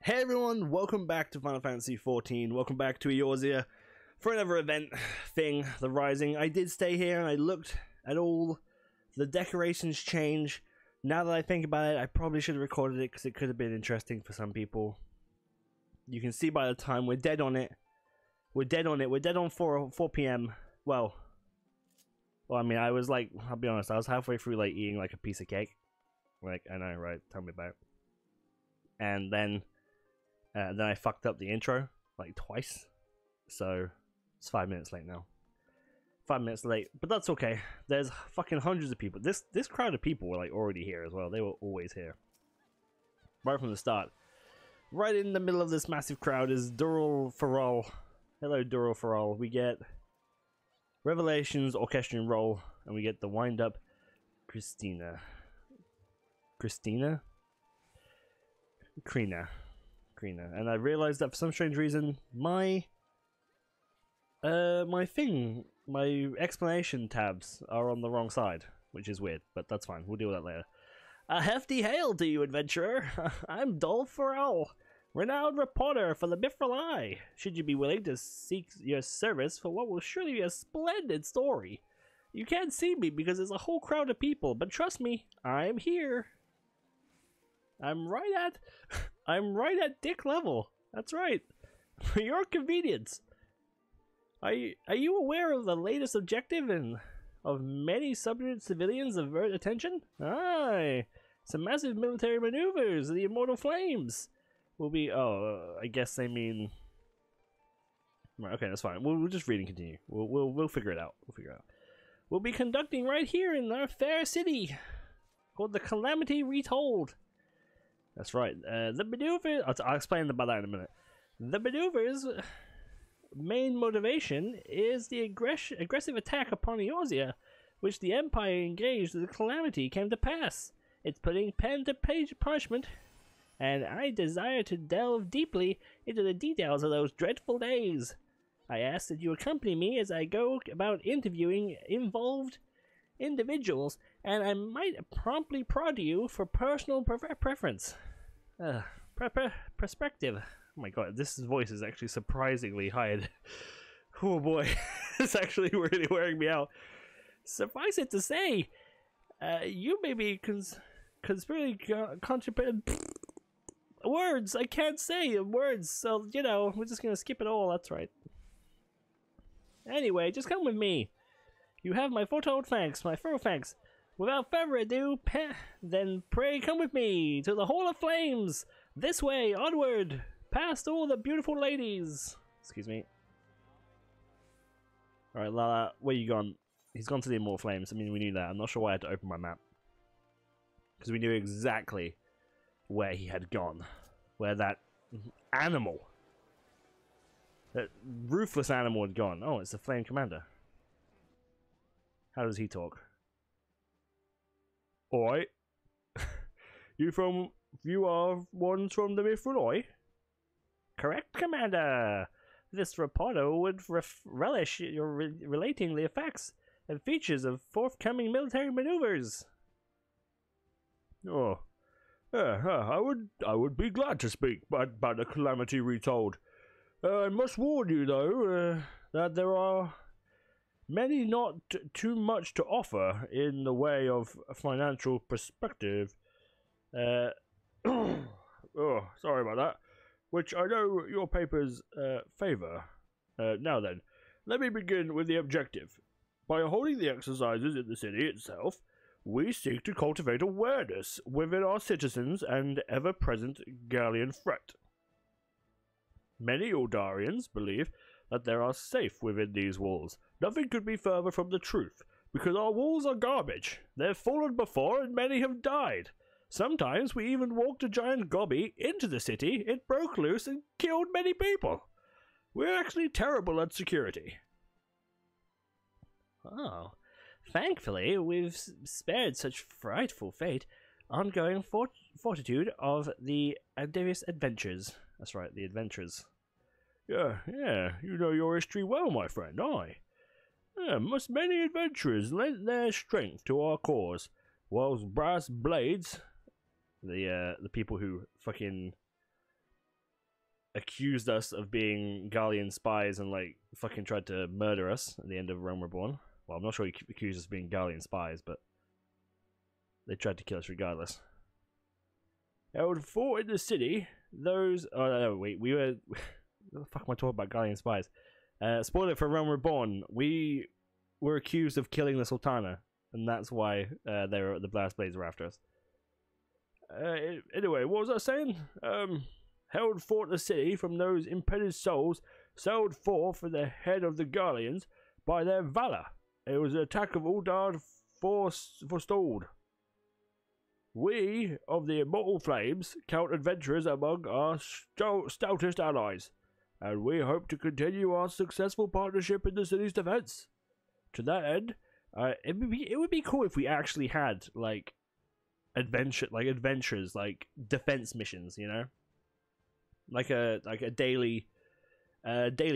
Hey everyone, welcome back to Final Fantasy XIV. Welcome back to Eorzea for another event thing, The Rising. I did stay here and I looked at all the decorations change. Now that I think about it, I probably should have recorded it because it could have been interesting for some people. You can see by the time we're dead on it. We're dead on 4 p.m. Well, I mean, I was like, I'll be honest, I was halfway through like eating like a piece of cake. Like, I know, right? Tell me about it. And then I fucked up the intro like twice, so it's 5 minutes late now. 5 minutes late, but that's okay. There's fucking hundreds of people. This crowd of people were like already here as well. They were always here, right from the start. Right in the middle of this massive crowd is Dural Farol. Hello, Dural Farol. We get Revelations Orchestrion Roll, and we get the wind up Krina. And I realized that for some strange reason my my explanation tabs are on the wrong side, which is weird, but that's fine. We'll deal with that later. A hefty hail to you, adventurer. I'm Dol Farrell, renowned reporter for the Mithril Eye. Should you be willing to seek your service for what will surely be a splendid story? You can't see me because there's a whole crowd of people, but trust me, I'm here. I'm right at dick level. That's right. For your convenience. Are you aware of the latest objective and of many subject civilians avert attention? Aye. Some massive military maneuvers, the Immortal Flames will be. Oh, I guess they mean. Right, okay, that's fine. We'll just read and continue. We'll figure it out. We'll be conducting right here in our fair city, called the Calamity Retold. That's right. The maneuver. I'll explain about that in a minute. The maneuver's main motivation is the aggressive attack upon Eorzea, which the Empire engaged as the Calamity came to pass. It's putting pen to page punishment, and I desire to delve deeply into the details of those dreadful days. I ask that you accompany me as I go about interviewing involved individuals, and I might promptly prod you for personal preference. Perspective. Oh my god, this voice is actually surprisingly high. Oh boy, it's actually really wearing me out. Suffice it to say, you may be conspiracy contemplating words. I can't say words, so you know we're just gonna skip it all. That's right. Anyway, just come with me. You have my foretold thanks, my thorough thanks. Without further ado, then pray come with me to the Hall of Flames. This way, onward, past all the beautiful ladies. Excuse me. Alright, Lala, where you gone? He's gone to the Immortal Flames. I mean, we knew that. I'm not sure why I had to open my map. Because we knew exactly where he had gone. Where that animal, that ruthless animal had gone. Oh, it's the Flame Commander. How does he talk? Alright. You are ones from the Mithril Eye? Correct, Commander. This reporter would relish your relating the effects and features of forthcoming military maneuvers. Oh, I would be glad to speak about the Calamity Retold. I must warn you, though, that there are many not too much to offer in the way of financial perspective. Oh, sorry about that. Which I know your papers favor. Now then, let me begin with the objective. By holding the exercises in the city itself, we seek to cultivate awareness within our citizens and ever-present Gallian threat. Many Eldarians believe that they are safe within these walls. Nothing could be further from the truth, because our walls are garbage. They've fallen before and many have died. Sometimes we even walked a giant gobby into the city, it broke loose and killed many people. We're actually terrible at security. Oh, thankfully we've spared such frightful fate. Ongoing fortitude of the various adventures. That's right, the adventures. Yeah, you know your history well, my friend, aye. Must many adventurers lend their strength to our cause, whilst brass blades, the people who fucking accused us of being Gallian spies and like fucking tried to murder us at the end of Rome Reborn. Well, I'm not sure he accused us of being Gallian spies, but they tried to kill us regardless. Held fort in the city. Those. Oh no, wait. We were. What the fuck am I talking about? Gallian spies. Spoiler for Rome Reborn. We were accused of killing the Sultana, and that's why the Blast Blades were after us. Anyway, what was I saying? Held fort in the city from those impeded souls, sailed forth for the head of the Gallians by their valor. It was an attack of Uldard forestalled. We of the Immortal Flames count adventurers among our stoutest allies, and we hope to continue our successful partnership in the city's defense. To that end, it would be cool if we actually had like adventures, like defense missions, you know, like a daily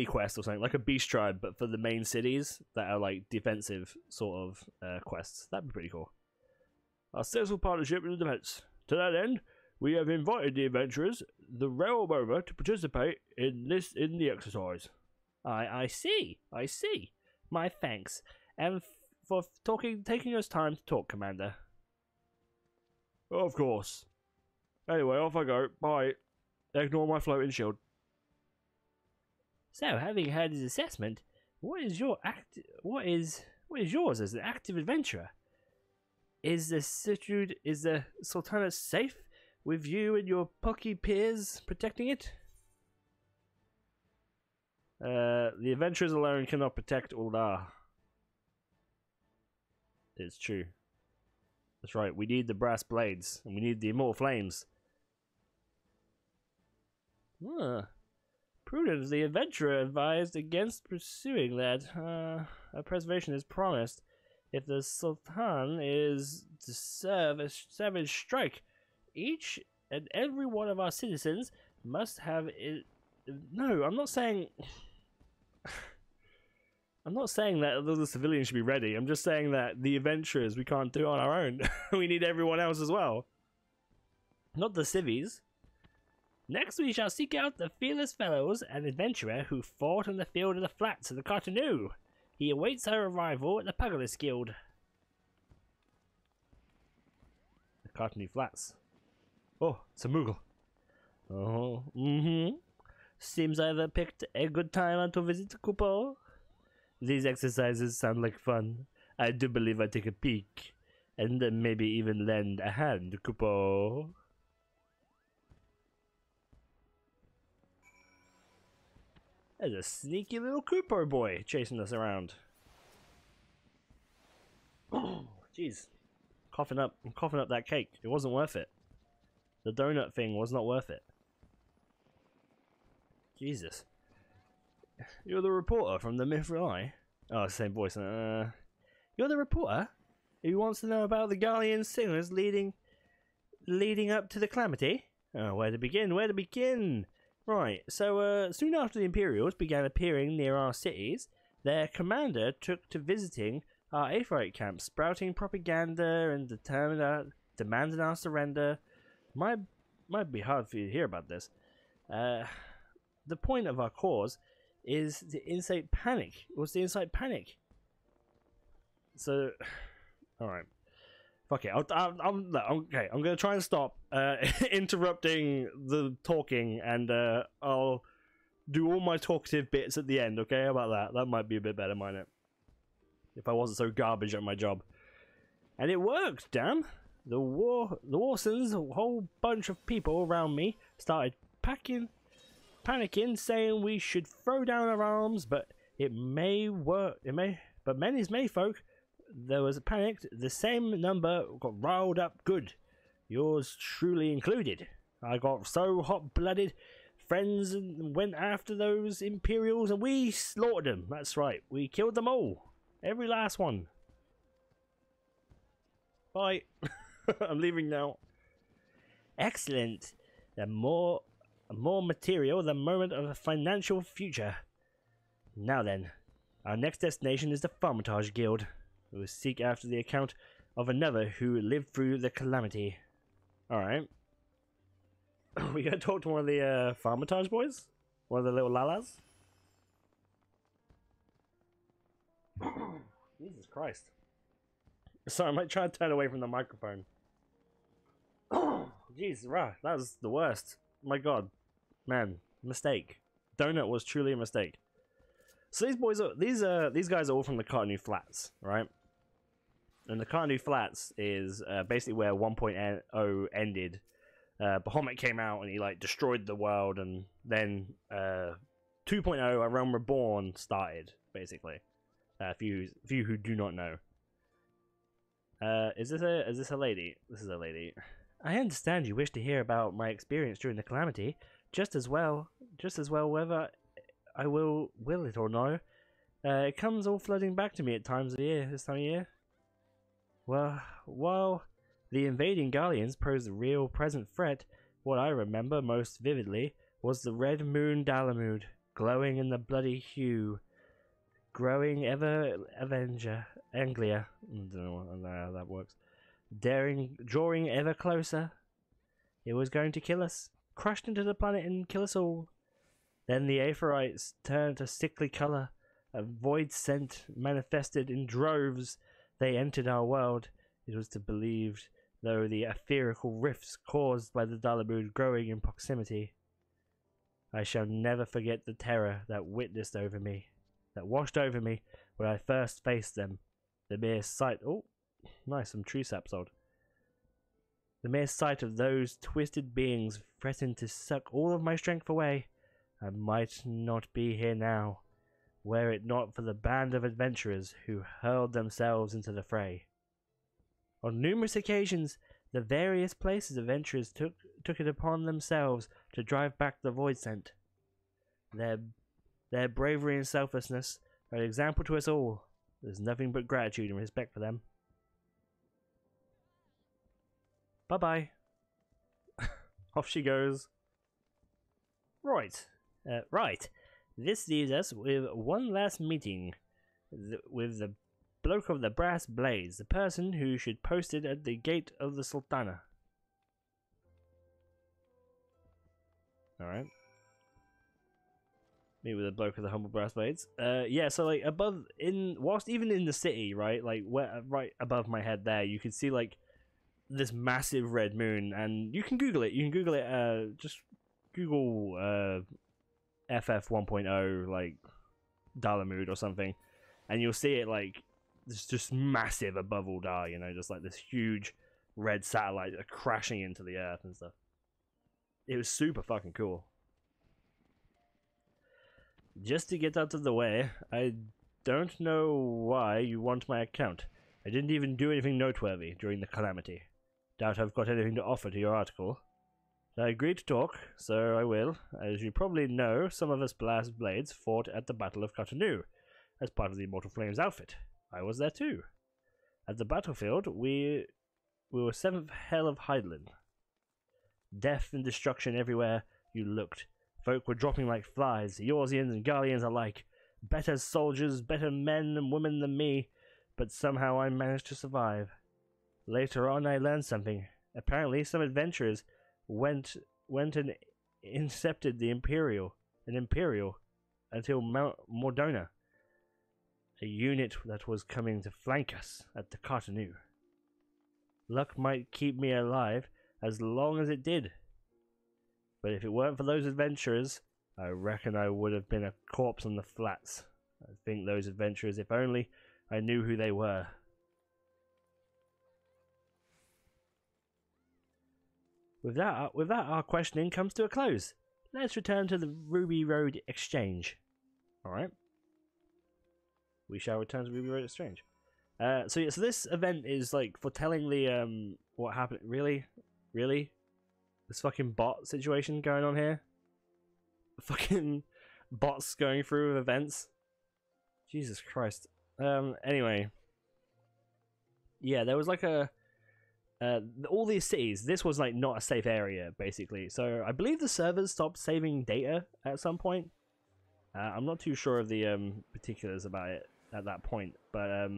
quest or something, like a beast tribe, but for the main cities that are like defensive sort of quests. That'd be pretty cool. Our successful partnership in the defense. To that end, we have invited the adventurers the realm over to participate in the exercise. I see. My thanks, and for taking us time to talk, Commander. Of course. Anyway, off I go. Bye. Ignore my floating shield. So, having heard his assessment, what is yours as an active adventurer? Is the Sultana safe with you and your pucky peers protecting it? The adventurers alone cannot protect Uldar. It's true. That's right, we need the brass blades, and we need the immortal flames. Prudence, the adventurer advised against pursuing that. A preservation is promised. If the Sultan is to serve a savage strike, each and every one of our citizens must have it. No, I'm not saying. I'm not saying that the civilians should be ready. I'm just saying that the adventurers we can't do on our own. We need everyone else as well. Not the civvies. Next we shall seek out the fearless fellows and adventurer who fought on the field of the flats of the Cotonou. He awaits our arrival at the Pugilist Guild. The Cotonou Flats. Oh, it's a Moogle. Oh, Seems I've picked a good time to visit Kupo. These exercises sound like fun. I do believe I'd take a peek, and maybe even lend a hand, Kupo. There's a sneaky little Kupo boy chasing us around. Oh, jeez. I'm coughing up that cake. It wasn't worth it. The donut thing was not worth it. Jesus. You're the reporter from the Mithril Eye? Oh, same voice. You're the reporter who wants to know about the Gallian singers leading up to the calamity? Oh, where to begin? Right, so soon after the Imperials began appearing near our cities, their commander took to visiting our Aetheryte camps, sprouting propaganda and demanding our surrender. Might be hard for you to hear about this. The point of our cause is the Insight Panic. What's the Insight Panic? So, alright. Fuck it. Okay, I'm gonna try and stop interrupting the talking, and I'll do all my talkative bits at the end. Okay, how about that? That might be a bit better, might it? If I wasn't so garbage at my job. And it worked. Damn. The Warsons, a whole bunch of people around me, started panicking, saying we should throw down our arms, but it may work. But many folk. There was a panic. The same number got riled up good. Yours truly included. I got so hot-blooded. Friends and went after those Imperials and we slaughtered them. That's right. We killed them all. Every last one. Bye. I'm leaving now. Excellent. The more material, the moment of a financial future. Now then, our next destination is the Farmitage Guild. We will seek after the account of another who lived through the calamity. Alright. We gotta talk to one of the Farmitage boys? One of the little lalas? Jesus Christ. Sorry, I might try to turn away from the microphone. Jeez, rah, that was the worst. My god. Man, mistake. Donut was truly a mistake. So these boys are these guys are all from the Cotonou Flats, right? And the Cotonou Flats is basically where 1.0 ended. Bahamut came out and he like destroyed the world, and then 2.0, A Realm Reborn started, basically. For you who do not know. Is this a lady? This is a lady. I understand you wish to hear about my experience during the calamity. Just as well whether I will it or no. It comes all flooding back to me at times of the year, this time of year. Well, while the invading Gallians posed a real present threat, what I remember most vividly was the red moon Dalamud, glowing in the bloody hue, growing ever Anglia. I don't know how that works. Drawing ever closer. It was going to kill us, crushed into the planet and kill us all. Then the Aetherites turned a sickly color. A void scent manifested in droves. They entered our world. It was to believed, though the etherical rifts caused by the Dalamud growing in proximity. I shall never forget the terror that washed over me when I first faced them. The mere sight... Oh, nice, some tree sap sold. The mere sight of those twisted beings threatened to suck all of my strength away. I might not be here now, were it not for the band of adventurers who hurled themselves into the fray. On numerous occasions, the various places adventurers took it upon themselves to drive back the void scent. Their bravery and selflessness are an example to us all. There's nothing but gratitude and respect for them. Bye-bye. Off she goes. Right. Right. This leaves us with one last meeting with the bloke of the brass blades, the person who should post it at the gate of the Sultana. Alright. Meet with the bloke of the humble brass blades. Yeah, so like above, whilst even in the city, right, like right above my head there, you can see like this massive red moon, and you can Google it. Just Google FF 1.0 like Dalamud or something, and you'll see it like it's just massive above Uldar, you know, just like this huge red satellite crashing into the earth and stuff. It was super fucking cool. Just to get out of the way, I don't know why you want my account. I didn't even do anything noteworthy during the calamity. Doubt I've got anything to offer to your article. I agreed to talk, so I will. As you probably know, some of us Blast Blades fought at the Battle of Cotonou as part of the Immortal Flames outfit. I was there too. At the battlefield, we were 7th Hell of Hydeland. Death and destruction everywhere you looked. Folk were dropping like flies, Eorzeans and Gallians alike. Better soldiers, better men and women than me, but somehow I managed to survive. Later on I learned something. Apparently some adventurers went and intercepted an Imperial until Mount Mordona, a unit that was coming to flank us at the Cotonou. Luck might keep me alive as long as it did. But if it weren't for those adventurers, I reckon I would have been a corpse on the flats. I think those adventurers, if only I knew who they were. With that, our questioning comes to a close. Let's return to the Ruby Road Exchange. Alright. We shall return to Ruby Road Exchange. So this event is like foretelling the what happened. Really? This fucking bot situation going on here? Fucking bots going through events? Jesus Christ. Anyway. Yeah, there was like all these cities, this was like not a safe area, basically. So I believe the servers stopped saving data at some point. I'm not too sure of the particulars about it at that point, but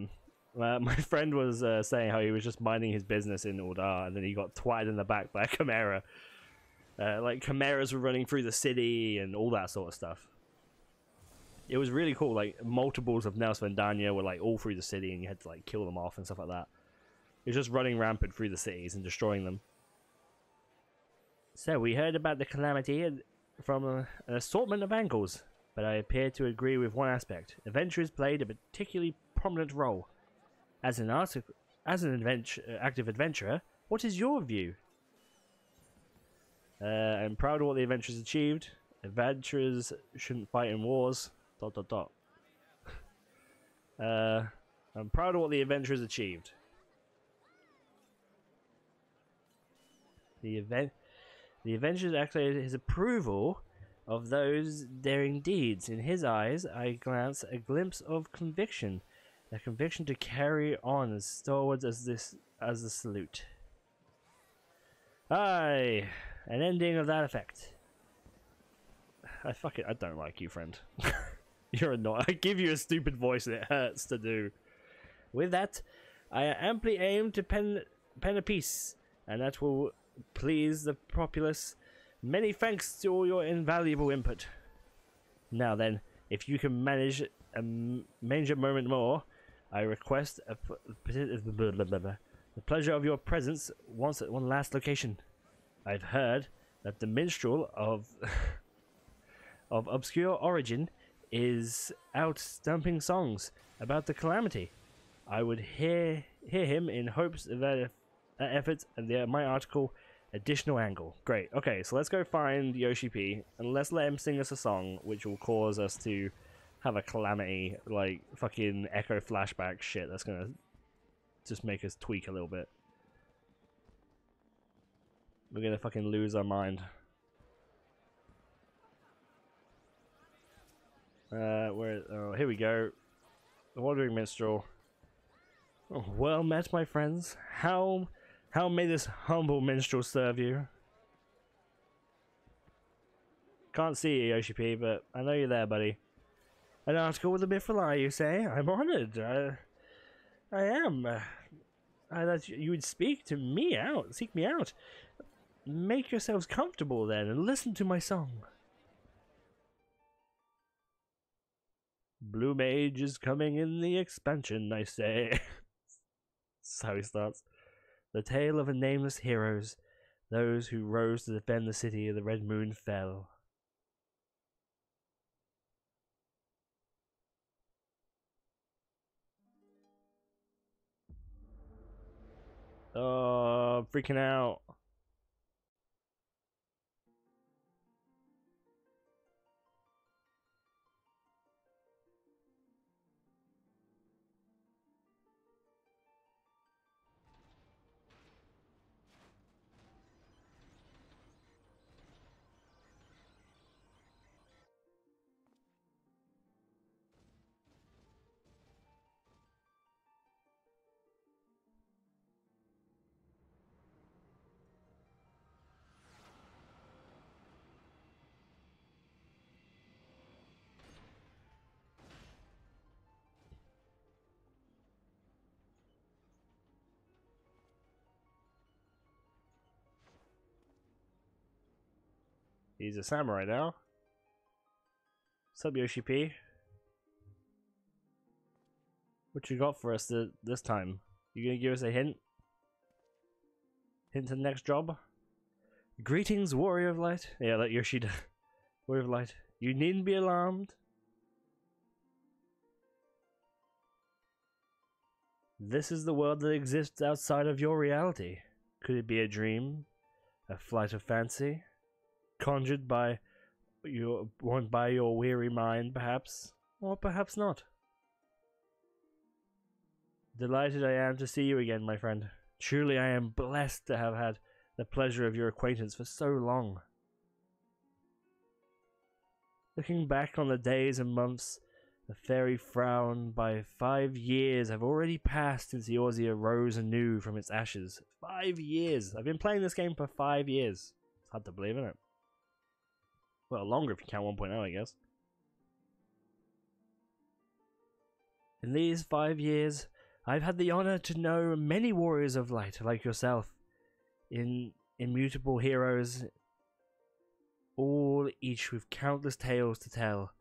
my friend was saying how he was just minding his business in Uldar, and then he got twatted in the back by a Chimera. Like chimeras were running through the city and all that sort of stuff. It was really cool. Like multiples of Nelson Vandania were like all through the city, and you had to like kill them off and stuff like that. It was just running rampant through the cities and destroying them. So we heard about the calamity from an assortment of angles, but I appear to agree with one aspect. Adventurers played a particularly prominent role. As an active adventurer, what is your view? I'm proud of what the adventurers achieved. Adventurers shouldn't fight in wars. ... I'm proud of what the adventurers achieved. The adventurers activated his approval of those daring deeds. In his eyes, I glance a glimpse of conviction. A conviction to carry on as stalwart as the salute. Aye, an ending of that effect. I don't like you, friend. You're annoying. I give you a stupid voice and it hurts to do. With that, I amply aim to pen a piece, and that will please the populace. Many thanks to all your invaluable input. Now then, if you can manage a major moment more, I request the pleasure of your presence once at one last location. I've heard that the minstrel of obscure origin is out stumping songs about the calamity. I would hear him in hopes of that effort and my article additional angle. Great. Okay, so let's go find Yoshi P and let's let him sing us a song which will cause us to have a calamity, like fucking echo flashback shit that's gonna just make us tweak a little bit. We're gonna fucking lose our mind. Oh, here we go. The Wandering Minstrel. Oh, well met, my friends. How may this humble minstrel serve you? Can't see you, Yoshi P, but I know you're there, buddy. An article with a mithril eye, you say? I'm honored. I am. That you would seek me out. Make yourselves comfortable then, and listen to my song. Blue Mage is coming in the expansion, I say. That's how he starts. The tale of a nameless heroes, those who rose to defend the city of the Red Moon fell. Oh, freaking out. He's a samurai now. Sub Yoshi P. What you got for us this time? You gonna give us a hint? Hint to the next job? Greetings, Warrior of Light. Yeah, like Yoshida. Warrior of Light. You needn't be alarmed. This is the world that exists outside of your reality. Could it be a dream? A flight of fancy? Conjured by your weary mind, perhaps? Or perhaps not. Delighted I am to see you again, my friend. Truly I am blessed to have had the pleasure of your acquaintance for so long. Looking back on the days and months, the fairy frown. By 5 years have already passed since Eorzea rose anew from its ashes. 5 years! I've been playing this game for 5 years. It's hard to believe, isn't it? Well, longer if you count 1.0, I guess. In these 5 years, I've had the honor to know many warriors of light like yourself, immutable heroes all each with countless tales to tell,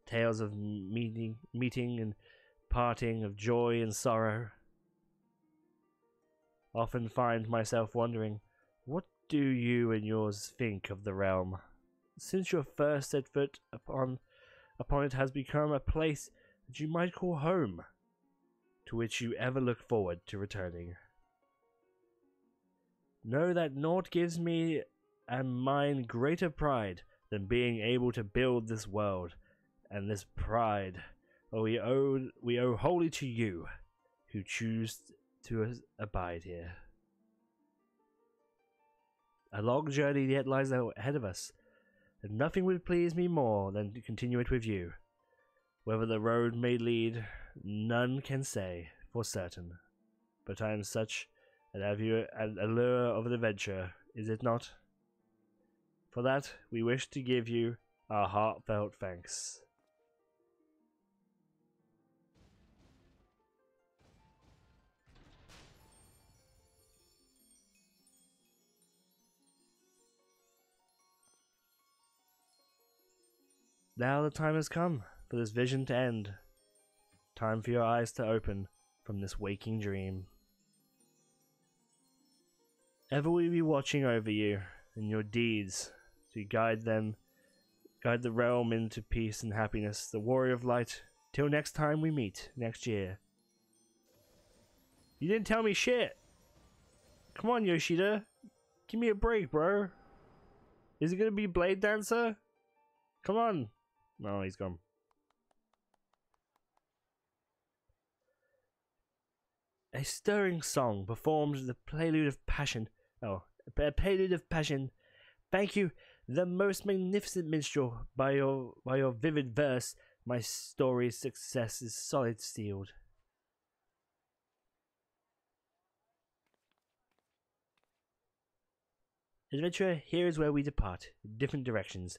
tales of meeting and parting, of joy and sorrow. Often find myself wondering, what do you and yours think of the realm? Since your first set foot upon it has become a place that you might call home, to which you ever look forward to returning. Know that naught gives me and mine greater pride than being able to build this world, and this pride we owe wholly to you, who choose to abide here. A long journey yet lies ahead of us, and nothing would please me more than to continue it with you. Whether the road may lead, none can say for certain, but I am such an allure of an adventure, is it not? For that, we wish to give you our heartfelt thanks. Now the time has come for this vision to end. Time for your eyes to open from this waking dream. Ever will we be watching over you and your deeds to guide the realm into peace and happiness, the warrior of light, till next time we meet next year. You didn't tell me shit! Come on, Yoshida. Give me a break, bro. Is it gonna be Blade Dancer? Come on. No, he's gone. A stirring song performed the prelude of passion. Oh, a prelude of passion. Thank you, the most magnificent minstrel. By your vivid verse, my story's success is solid sealed. Adventurer, here is where we depart, in different directions.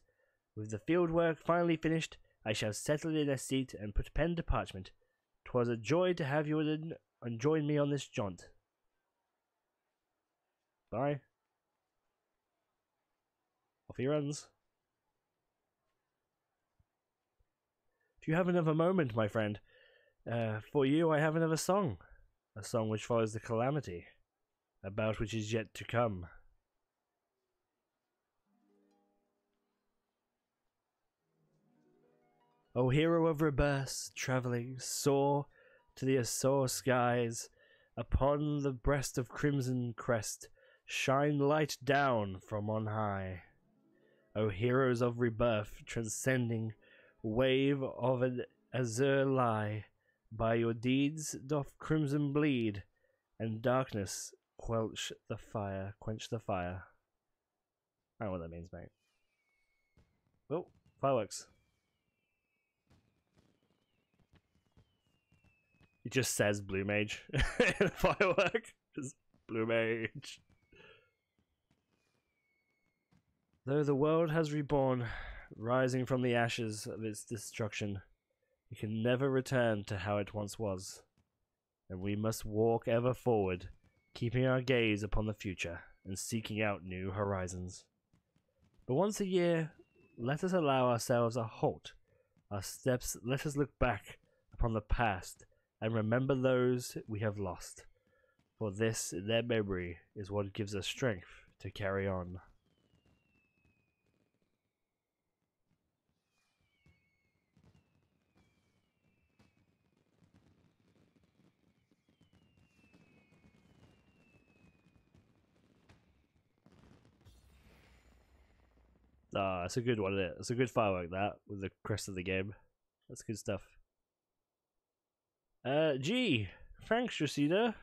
With the field work finally finished, I shall settle in a seat and put pen to parchment. 'Twas a joy to have you and join me on this jaunt. Bye. Off he runs. If you have another moment, my friend, for you I have another song. A song which follows the calamity, about which is yet to come. O hero of rebirth, travelling, soar to the azure skies, upon the breast of crimson crest, shine light down from on high. O heroes of rebirth, transcending, wave of an azure lie, by your deeds doth crimson bleed, and darkness quench the fire. I don't know what that means, mate. Oh, fireworks. It just says Blue Mage. Firework. Just Blue Mage. Though the world has reborn, rising from the ashes of its destruction, it can never return to how it once was. And we must walk ever forward, keeping our gaze upon the future and seeking out new horizons. But once a year, let us allow ourselves a halt. Our steps, let us look back upon the past and remember those we have lost, for this, their memory, is what gives us strength to carry on. Ah, that's a good one, isn't it? It's a good firework, that, with the crest of the game. That's good stuff. Gee, thanks, Yoshida.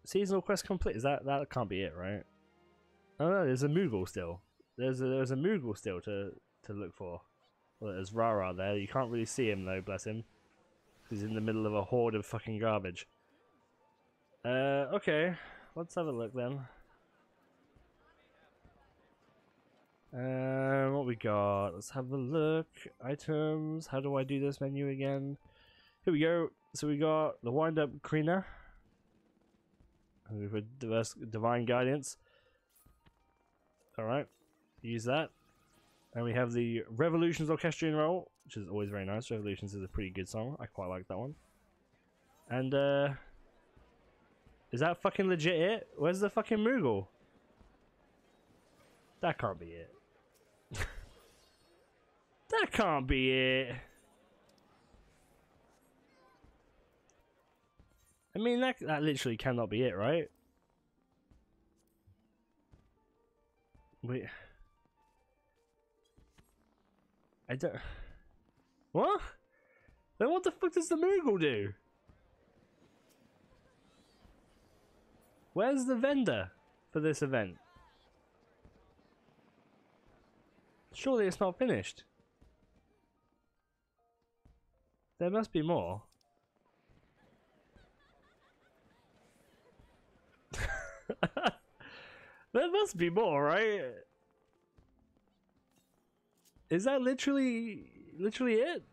Seasonal quest complete. Is that can't be it, right? Oh no, there's a Moogle still. There's a Moogle still to look for. Well, there's Rara there. You can't really see him though, bless him. He's in the middle of a horde of fucking garbage. Okay, let's have a look then. What we got? Let's have a look. Items. How do I do this menu again? Here we go. So we got the wind up Krina with diverse divine guidance. Alright. Use that. And we have the Revolutions Orchestrion roll, which is always very nice. Revolutions is a pretty good song. I quite like that one. And, is that fucking legit it? Where's the fucking Moogle? That can't be it. That can't be it. I mean, that literally cannot be it, right? Wait. I don't... What? Then what the fuck does the Moogle do? Where's the vendor for this event? Surely it's not finished. There must be more. There must be more, right? Is that literally it?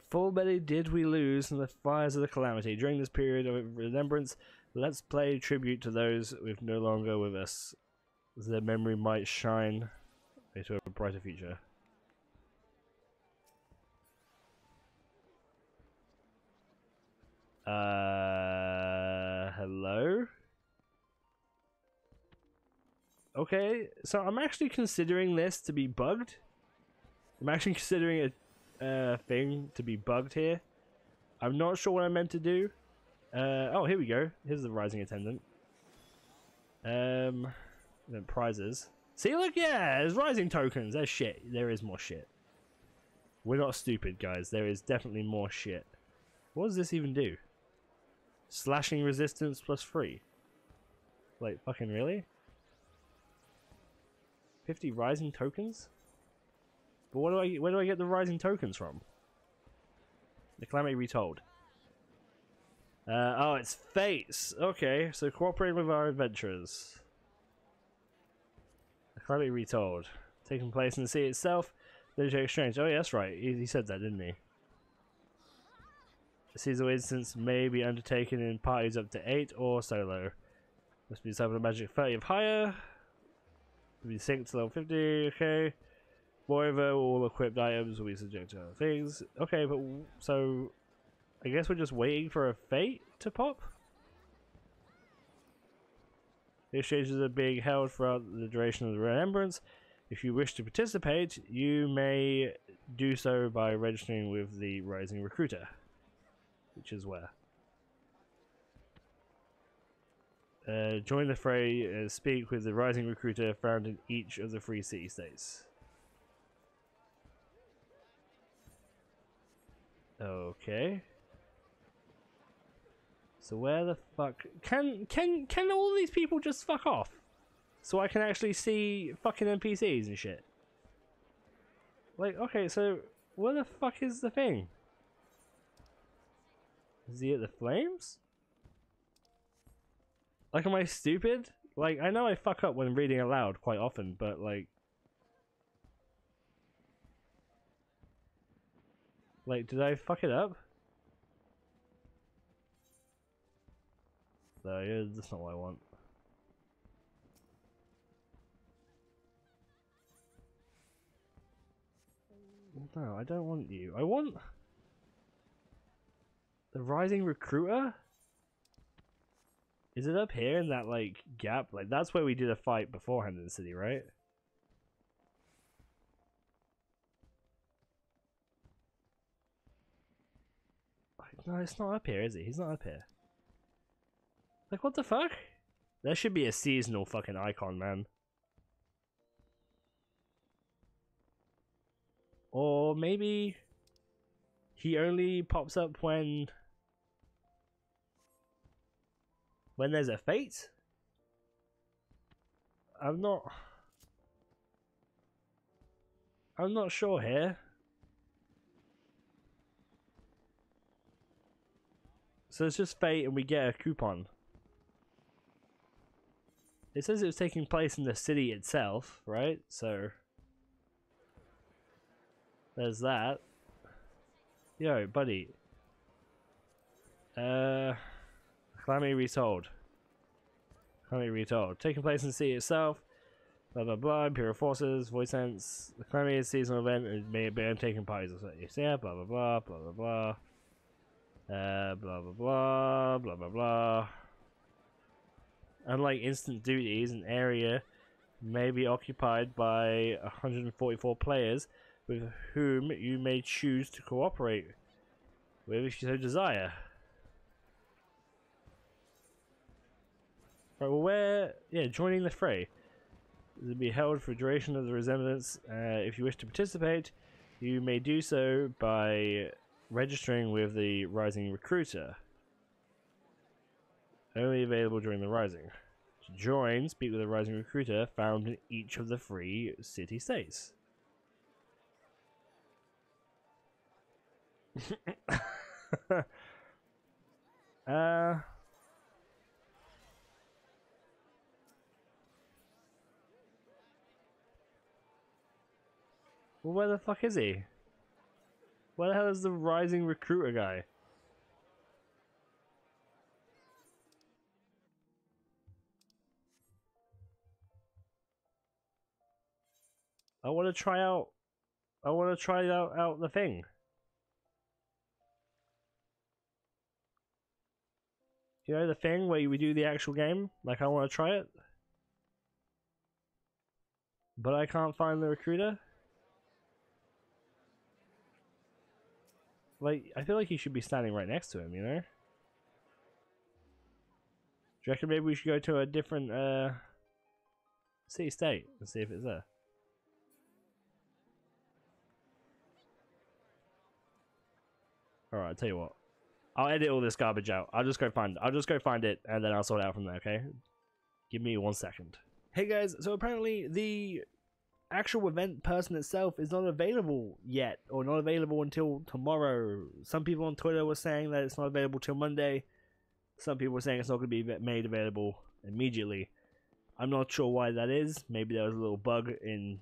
Full many did we lose in the fires of the calamity. During this period of remembrance, let's play tribute to those with no longer with us. Their memory might shine into a brighter future. Hello? Okay, so I'm actually considering this to be bugged. I'm actually considering a thing to be bugged here. I'm not sure what I meant to do. Oh, here we go. Here's the Rising Attendant. Then prizes. See, look, yeah, there's Rising tokens. There's shit. There is more shit. We're not stupid, guys. There is definitely more shit. What does this even do? Slashing resistance +3. Like, fucking really? 50 Rising tokens? But where do I get the Rising tokens from? The Calamity Retold. Oh, it's Fates. Okay, so cooperating with our adventurers. The Calamity Retold. Taking place in the sea itself. Military exchange. Oh, yeah, that's right. He said that, didn't he? A seasonal instance may be undertaken in parties up to 8 or solo. Must be something magic 30 of higher. Be synced to level 50. Okay. Moreover, all equipped items will be subject to other things. Okay, but so I guess we're just waiting for a fate to pop. The exchanges are being held throughout the duration of the remembrance. If you wish to participate, you may do so by registering with the Rising Recruiter, which is where. Join the fray. Speak with the Rising Recruiter found in each of the 3 city-states. Okay. So where the fuck can all these people just fuck off? So I can actually see fucking NPCs and shit. Like, okay, so where the fuck is the thing? Is he at the flames? Like, am I stupid? Like, I know I fuck up when reading aloud quite often, but like, did I fuck it up? No, yeah, that's not what I want. No, I don't want you. I want the Rising Recruiter? Is it up here in that, like, gap? Like, that's where we did a fight beforehand in the city, right? Like, no, it's not up here, is he? He's not up here. Like, what the fuck? There should be a seasonal fucking icon, man. Or maybe he only pops up when there's a fate? I'm not sure here. So it's just fate and we get a coupon. It says it was taking place in the city itself, right? So there's that. Yo, buddy. Calamity Retold. Calamity retold. Taking place in the city itself. Blah blah blah. Imperial forces. Void sense. The Calamity is a seasonal event. It may be taking part. Yeah. Blah blah blah. Blah blah blah. Blah blah blah. Blah blah blah. Unlike instant duties, an area may be occupied by 144 players with whom you may choose to cooperate with if you so desire. Right, well, where? Yeah, joining the fray. This will be held for the duration of the resemblance. If you wish to participate, you may do so by registering with the Rising Recruiter. Only available during the Rising. To join, speak with the Rising Recruiter found in each of the 3 city-states. Well, where the fuck is he? Where the hell is the Rising Recruiter guy? I want to try out the thing. You know, the thing where we do the actual game? Like, I want to try it. But I can't find the recruiter. Like, I feel like he should be standing right next to him, you know? Do you reckon maybe we should go to a different, city-state and see if it's there? Alright, I'll tell you what. I'll edit all this garbage out. I'll just go find it and then I'll sort it out from there, okay? Give me 1 second. Hey guys, so apparently the actual event person itself is not available yet, or not available until tomorrow. Some people on Twitter were saying that it's not available till Monday. Some people were saying it's not going to be made available immediately. I'm not sure why that is. Maybe there was a little bug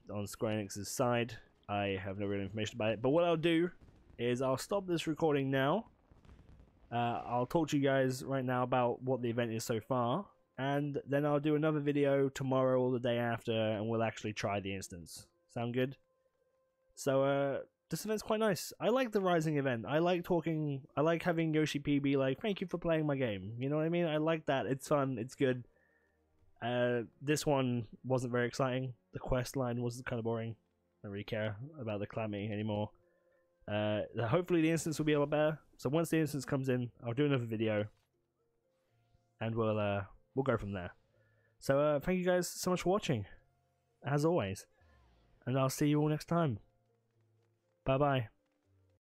on Square Enix's side. I have no real information about it. But what I'll do is I'll stop this recording now. I'll talk to you guys right now about what the event is so far, and then I'll do another video tomorrow or the day after, and we'll actually try the instance. Sound good? So, this event's quite nice. I like the Rising event. I like having Yoshi P be like, thank you for playing my game. You know what I mean? I like that. It's fun. It's good. This one wasn't very exciting. The quest line was kind of boring. I don't really care about the Calamity anymore. Hopefully the instance will be a lot better. So once the instance comes in, I'll do another video, and we'll go from there. So thank you guys so much for watching, as always, and I'll see you all next time. Bye bye.